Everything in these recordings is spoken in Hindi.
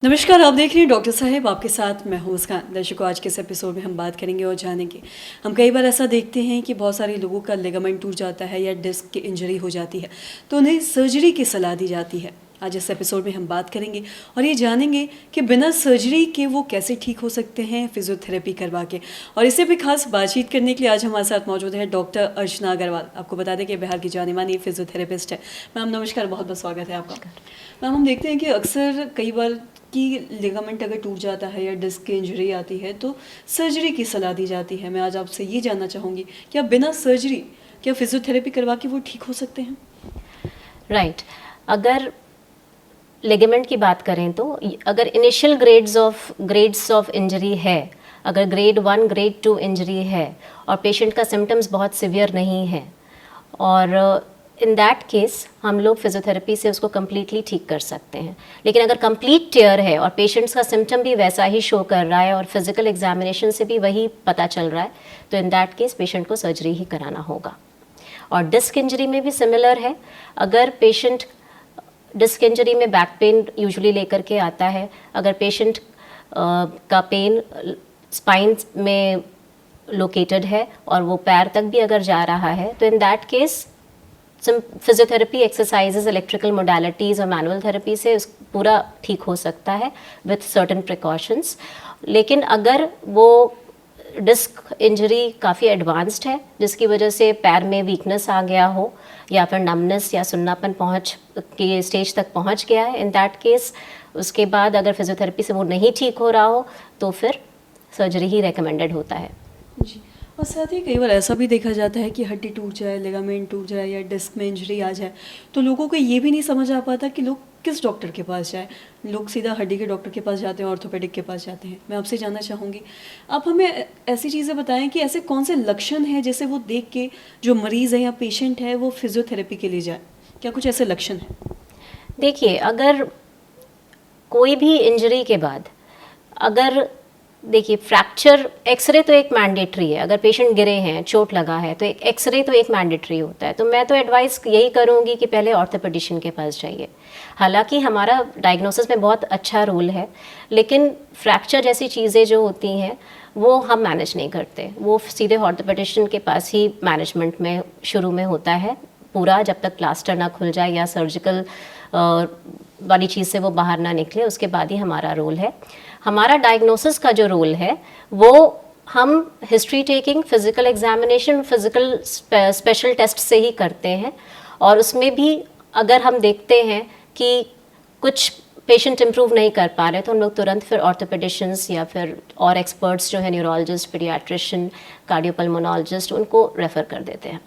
नमस्कार, आप देख रहे हैं डॉक्टर साहब आपके साथ मैं हूं मुस्कान। दर्शकों, आज के इस एपिसोड में हम बात करेंगे और जानेंगे, हम कई बार ऐसा देखते हैं कि बहुत सारे लोगों का लिगामेंट टूट जाता है या डिस्क की इंजरी हो जाती है तो उन्हें सर्जरी की सलाह दी जाती है। आज इस एपिसोड में हम बात करेंगे और ये जानेंगे कि बिना सर्जरी के वो कैसे ठीक हो सकते हैं फिजियोथेरेपी करवा के। और इससे भी खास बातचीत करने के लिए आज हमारे साथ मौजूद है डॉक्टर अर्चना अग्रवाल। आपको बता दें कि बिहार की जानी मानी फिजियोथेरेपिस्ट है। मैम नमस्कार, बहुत बहुत स्वागत है आपका। मैम, हम देखते हैं कि अक्सर कई बार कि लिगामेंट अगर टूट जाता है या डिस्क की इंजरी आती है तो सर्जरी की सलाह दी जाती है। मैं आज आपसे ये जानना चाहूँगी कि बिना सर्जरी क्या फिजियोथेरेपी करवा के वो ठीक हो सकते हैं? राइट। अगर लिगामेंट की बात करें तो अगर इनिशियल ग्रेड्स ऑफ इंजरी है, अगर ग्रेड 1 ग्रेड 2 इंजरी है और पेशेंट का सिम्टम्स बहुत सिवियर नहीं है और इन दैट केस हम लोग फिजियोथेरेपी से उसको कम्प्लीटली ठीक कर सकते हैं। लेकिन अगर कंप्लीट टियर है और पेशेंट्स का सिम्टम भी वैसा ही शो कर रहा है और फिजिकल एग्जामिनेशन से भी वही पता चल रहा है तो इन दैट केस पेशेंट को सर्जरी ही कराना होगा। और डिस्क इंजरी में भी सिमिलर है। अगर पेशेंट डिस्क इंजरी में बैक पेन यूजुअली लेकर के आता है, अगर पेशेंट का पेन स्पाइन में लोकेटेड है और वो पैर तक भी अगर जा रहा है तो in that case physiotherapy exercises, electrical modalities और मैनुअल थेरेपी से पूरा ठीक हो सकता है विथ सर्टन प्रिकॉशंस। लेकिन अगर वो डिस्क इंजरी काफ़ी एडवांस्ड है जिसकी वजह से पैर में वीकनेस आ गया हो या फिर नमनेस या सुन्नापन पहुंच के स्टेज तक पहुंच गया है, इन दैट केस उसके बाद अगर फिजियोथेरेपी से वो नहीं ठीक हो रहा हो तो फिर सर्जरी ही रेकमेंडेड होता है जी। और साथ ही कई बार ऐसा भी देखा जाता है कि हड्डी टूट जाए, लिगामेंट टूट जाए या डिस्क में इंजरी आ जाए तो लोगों को ये भी नहीं समझ आ पाता कि लोग किस डॉक्टर के पास जाए। लोग सीधा हड्डी के डॉक्टर के पास जाते हैं, ऑर्थोपेडिक के पास जाते हैं। मैं आपसे जानना चाहूँगी, आप हमें ऐसी चीज़ें बताएं कि ऐसे कौन से लक्षण हैं जैसे वो देख के जो मरीज़ है या पेशेंट है वो फिजियोथेरेपी के लिए जाए। क्या कुछ ऐसे लक्षण हैं? देखिए, अगर कोई भी इंजरी के बाद अगर देखिए फ्रैक्चर, एक्सरे तो एक मैंडेटरी है। अगर पेशेंट गिरे हैं, चोट लगा है तो एक एक्सरे तो एक मैंडेटरी होता है। तो मैं तो एडवाइस यही करूँगी कि पहले ऑर्थोपेडिशियन के पास जाइए। हालांकि हमारा डायग्नोसिस में बहुत अच्छा रोल है लेकिन फ्रैक्चर जैसी चीज़ें जो होती हैं वो हम मैनेज नहीं करते, वो सीधे ऑर्थोपेडिशियन के पास ही मैनेजमेंट में शुरू में होता है पूरा, जब तक प्लास्टर ना खुल जाए या सर्जिकल वाली चीज़ से वो बाहर ना निकले उसके बाद ही हमारा रोल है। हमारा डायग्नोसिस का जो रोल है वो हम history taking, physical examination, physical special test से ही करते हैं। और उसमें भी अगर हम देखते हैं कि कुछ पेशेंट इम्प्रूव नहीं कर पा रहे तो हम लोग तुरंत फिर ऑर्थोपेडिशियंस या फिर और एक्सपर्ट्स जो है न्यूरोलॉजिस्ट, पीडियाट्रिशियन, कार्डियोपल्मोनोलॉजिस्ट, उनको रेफ़र कर देते हैं।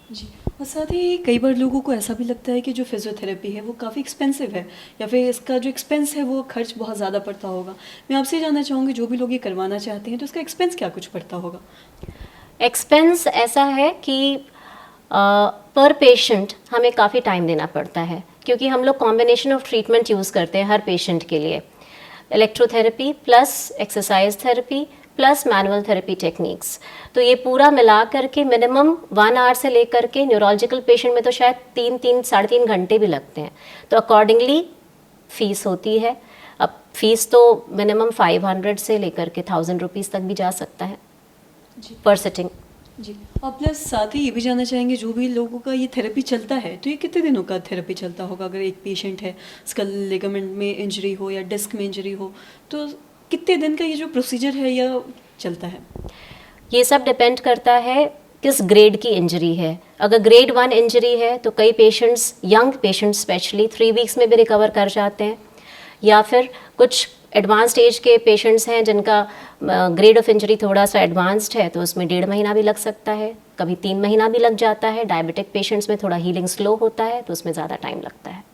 जी। और साथ ही कई बार लोगों को ऐसा भी लगता है कि जो फिजियोथेरेपी है वो काफ़ी एक्सपेंसिव है या फिर इसका जो एक्सपेंस है वो खर्च बहुत ज़्यादा पड़ता होगा। मैं आपसे जानना चाहूँगी, जो भी लोग ये करवाना चाहते हैं तो इसका एक्सपेंस क्या कुछ पड़ता होगा? एक्सपेंस ऐसा है कि पर पेशेंट हमें काफ़ी टाइम देना पड़ता है क्योंकि हम लोग कॉम्बिनेशन ऑफ ट्रीटमेंट यूज़ करते हैं हर पेशेंट के लिए। Electrotherapy plus exercise therapy plus manual therapy techniques, तो ये पूरा मिला करके मिनिमम 1 आवर से लेकर के न्यूरोलॉजिकल पेशेंट में तो शायद 3-3 घंटे भी लगते हैं। तो अकॉर्डिंगली फ़ीस होती है। अब फीस तो मिनिमम 500 से लेकर के 1000 रुपीज़ तक भी जा सकता है जी। पर सिटिंग। जी। और प्लस साथ ही ये भी जानना चाहेंगे, जो भी लोगों का ये थेरेपी चलता है तो ये कितने दिनों का थेरेपी चलता होगा? अगर एक पेशेंट है, उसका लिगामेंट में इंजरी हो या डिस्क में इंजरी हो तो कितने दिन का ये जो प्रोसीजर है यह चलता है? ये सब डिपेंड करता है किस ग्रेड की इंजरी है। अगर ग्रेड 1 इंजरी है तो कई patients, young patients specially 3 weeks में भी रिकवर कर जाते हैं, या फिर कुछ एडवांस्ड एज के पेशेंट्स हैं जिनका ग्रेड ऑफ इंजरी थोड़ा सा एडवांस्ड है तो उसमें 1.5 महीना भी लग सकता है, कभी 3 महीना भी लग जाता है। डायबिटिक पेशेंट्स में थोड़ा हीलिंग स्लो होता है तो उसमें ज़्यादा टाइम लगता है।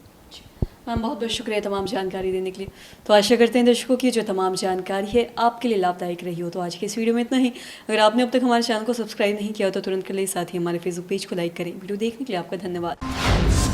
मैम, बहुत बहुत शुक्रिया तमाम जानकारी देने के लिए। तो आशा करते हैं दर्शकों की जो तमाम जानकारी है आपके लिए लाभदायक रही हो। तो आज की इस वीडियो में इतना ही। अगर आपने अब तक हमारे चैनल को सब्सक्राइब नहीं किया तो तुरंत कर ले, साथ ही हमारे फेसबुक पेज को लाइक करें। वीडियो देखने के लिए आपका धन्यवाद।